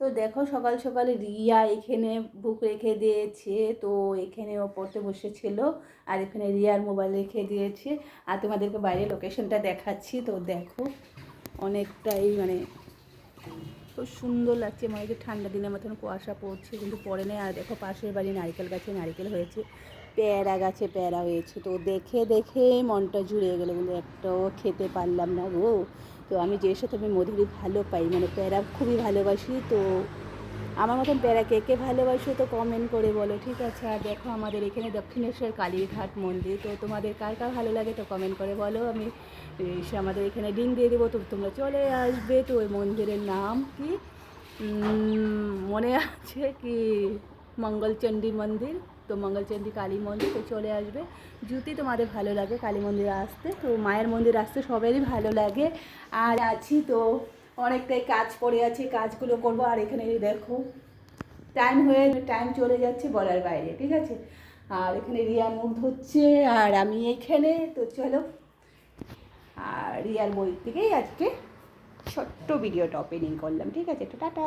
তো দেখো সকাল সকালে রিয়া এখানে বুক রেখে দিয়েছে, তো এখানে ও পড়তে বসেছিল আর এখানে রিয়ার মোবাইল রেখে দিয়েছে। আর তোমাদেরকে বাইরে লোকেশনটা দেখাচ্ছি, তো দেখো অনেকটাই মানে খুব সুন্দর লাগছে, মানে যে ঠান্ডা দিনের মতন কুয়াশা পড়ছে কিন্তু পড়ে নেই। আর দেখো পাশের বাড়ি নারকেল গাছে নারকেল হয়েছে, পেয়ারা গাছে পেয়ারা হয়েছে, তো দেখে দেখে মনটা জুড়িয়ে গেলো, কিন্তু একটাও খেতে পারলাম না গো। তো আমি যে সাথে আমি মধুরি ভালো পাই, মানে পেয়ারা খুবই ভালোবাসি। তো আমার মতন পেয়ারা কে কে ভালোবাসো তো কমেন্ট করে বলো, ঠিক আছে। আর দেখো আমাদের এখানে দক্ষিণেশ্বর কালীঘাট মন্দির, তো তোমাদের কার কার ভালো লাগে তো কমেন্ট করে বলো। আমি সে আমাদের এখানে লিঙ্ক দিয়ে দেবো, তো তোমরা চলে আসবে। তো ওই মন্দিরের নাম কি মনে আছে কি, মঙ্গলচণ্ডী মন্দির, তো মঙ্গলচণ্ডী কালী মন্দির, তো চলে আসবে যদি তোমাদের ভালো লাগে কালী মন্দিরে আসতে। তো মায়ের মন্দির আসতে সবারই ভালো লাগে। আর আছি তো অনেকটাই কাজ পড়ে আছে, কাজগুলো করবো। আর এখানে দেখো টাইম চলে যাচ্ছে বলার বাইরে, ঠিক আছে। আর এখানে রিয়া মুখ ধুচ্ছে আর আমি এখানে, তো চলো। আর রিয়ার বই থেকেই আজকে ছোট্ট ভিডিওটা ওপেনিং করলাম, ঠিক আছে। তো টাটা।